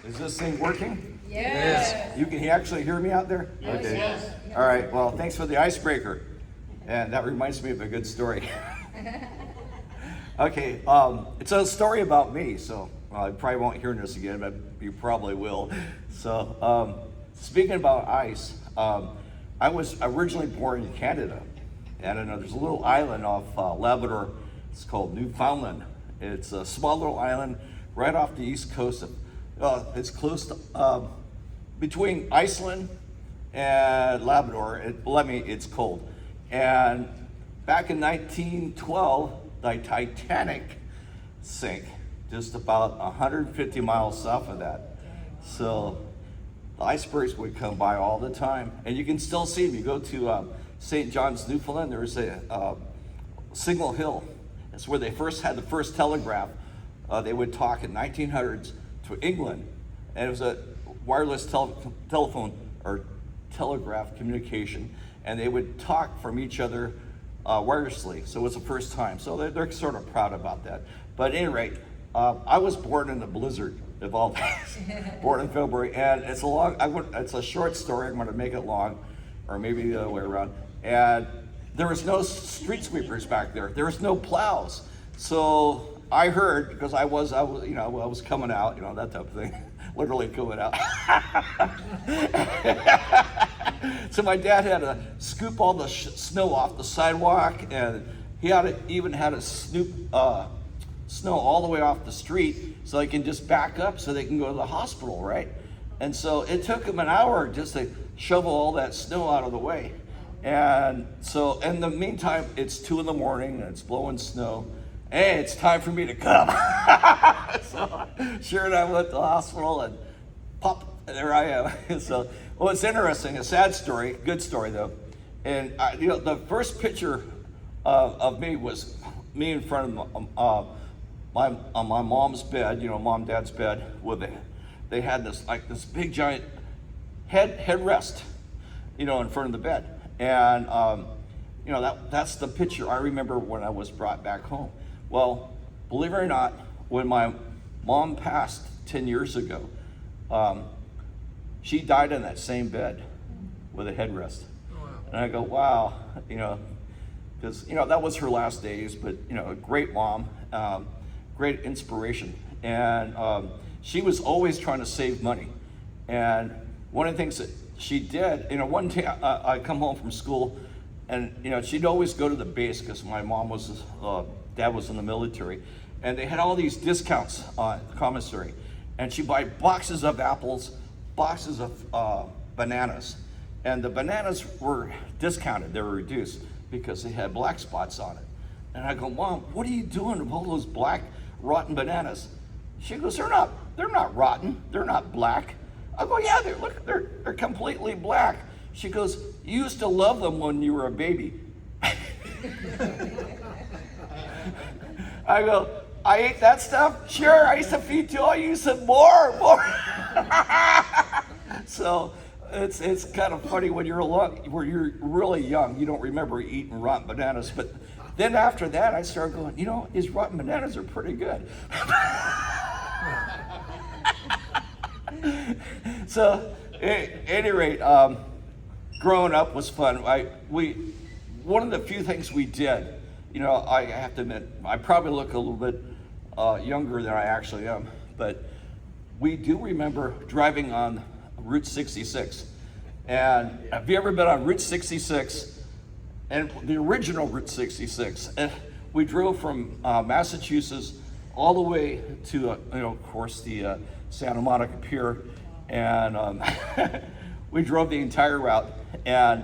Is this thing working? Yes. You can actually hear me out there? Okay. Yes. All right, well, thanks for the icebreaker. And that reminds me of a good story. Okay, it's a story about me, so I probably won't hear this again, but you probably will. So, speaking about ice, I was originally born in Canada, and there's a little island off Labrador. It's called Newfoundland. It's a small little island right off the east coast of. It's close to between Iceland and Labrador. It's cold. And back in 1912, the Titanic sank just about 150 miles south of that. So the icebergs would come by all the time, and you can still see them. You go to St. John's, Newfoundland. There's a Signal Hill. That's where they first had the first telegraph. They would talk in 1900s to England, and it was a wireless telephone or telegraph communication, and they would talk from each other wirelessly. So it was the first time. So they're sort of proud about that. But at any rate, I was born in the blizzard of all things, born in February, and it's a short story. I'm going to make it long, or maybe the other way around. And there was no street sweepers back there. There was no plows. So I heard, because I was coming out, that type of thing, literally coming out. So my dad had to scoop all the snow off the sidewalk, and he even had to snoop snow all the way off the street so they can just back up so they can go to the hospital, right? And so it took him an hour just to shovel all that snow out of the way. And so in the meantime, it's 2 a.m. and it's blowing snow. Hey, it's time for me to come. So sure enough, I went to the hospital and pop, there I am. So, well, it's interesting, a sad story, good story though. And the first picture of me was me in front of my mom's bed, mom, dad's bed, they had this big giant headrest, in front of the bed. And, that's the picture I remember when I was brought back home. Well, believe it or not, when my mom passed 10 years ago, she died in that same bed with a headrest. And I go, wow, because, that was her last days, but, a great mom, great inspiration. And she was always trying to save money. And one of the things that she did, one day I come home from school, and she'd always go to the base because my dad was in the military, and they had all these discounts on commissary, and she'd buy boxes of apples, boxes of bananas, and the bananas were discounted, they were reduced because they had black spots on it. And I go, Mom, what are you doing with all those black rotten bananas? She goes, they're not rotten, they're not black. I go, yeah, they're completely black. She goes, you used to love them when you were a baby. I go, I ate that stuff? Sure, I used to feed you all you some more. So it's kind of funny when you're really young, you don't remember eating rotten bananas. But then after that, I started going, these rotten bananas are pretty good. So, at any rate, growing up was fun. One of the few things we did, I have to admit, I probably look a little bit younger than I actually am, but we do remember driving on Route 66. And have you ever been on Route 66? And the original Route 66. And we drove from Massachusetts all the way to, of course, the Santa Monica Pier, and we drove the entire route. And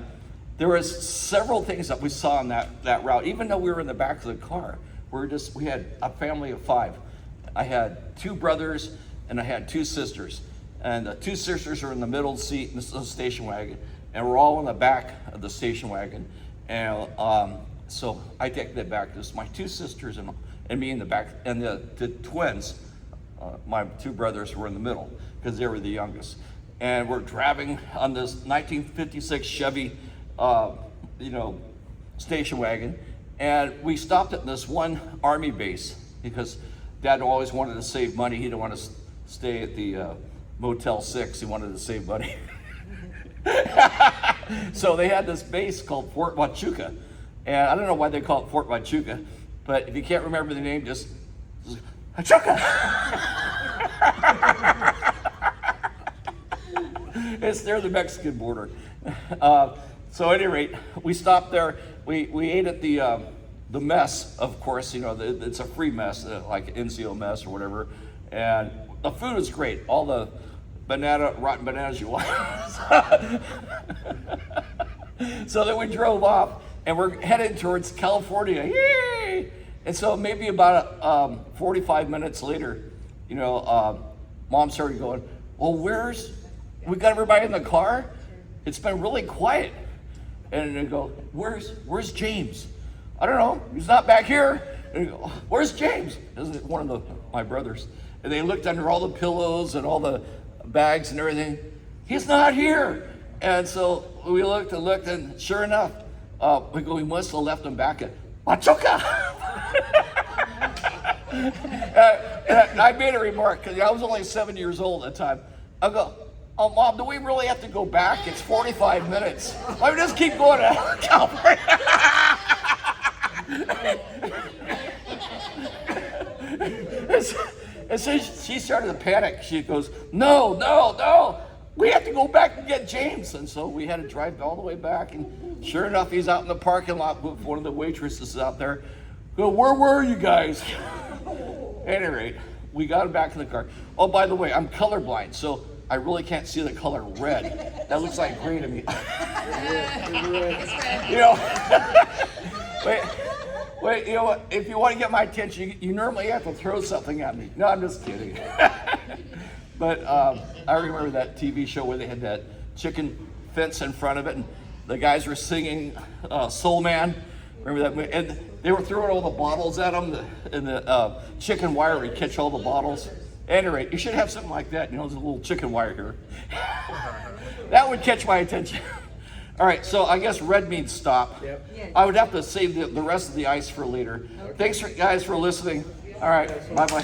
there was several things that we saw on that route, even though we were in the back of the car. We had a family of 5. I had 2 brothers and I had 2 sisters. And the 2 sisters are in the middle seat in the station wagon, and we're all in the back of the station wagon. And so I take that back. There's my 2 sisters and me in the back, and the twins, my 2 brothers, were in the middle because they were the youngest. And we're driving on this 1956 Chevy, station wagon, and we stopped at this one Army base because Dad always wanted to save money. He didn't want to stay at the Motel 6. He wanted to save money. So they had this base called Fort Huachuca. And I don't know why they call it Fort Huachuca, but if you can't remember the name, just Huachuca! It's near the Mexican border. So at any rate, we stopped there. We ate at the mess, of course. You know, it's a free mess, like NCO mess or whatever. And the food was great. All the rotten bananas you want. So then we drove off, and we're headed towards California. Yay! And so maybe about 45 minutes later, you know, Mom started going, well, we got everybody in the car? It's been really quiet. And they go, where's James? I don't know, he's not back here. And they go, where's James? This is one of my brothers. And they looked under all the pillows and all the bags and everything. He's not here. And so we looked, and sure enough, we must have left him back at Huachuca. And I made a remark, because I was only 7 years old at the time. I go, oh, Mom, do we really have to go back? It's 45 minutes. Why don't we just keep going to California? And so she started to panic. She goes, no, we have to go back and get James. And so we had to drive all the way back. And sure enough, he's out in the parking lot with one of the waitresses out there. Go, where were you guys? At any rate, we got him back in the car. Oh, by the way, I'm colorblind, so I really can't see the color red. That looks like green to me. You know, wait, you know what? If you want to get my attention, you normally have to throw something at me. No, I'm just kidding. But I remember that TV show where they had that chicken fence in front of it, and the guys were singing Soul Man. Remember that? And they were throwing all the bottles at them, and the chicken wire would catch all the bottles. At any rate, you should have something like that. You know, there's a little chicken wire here. That would catch my attention. All right, so I guess red means stop. Yep. I would have to save the rest of the ice for later. Okay. Thanks, guys, for listeing. All right, bye-bye.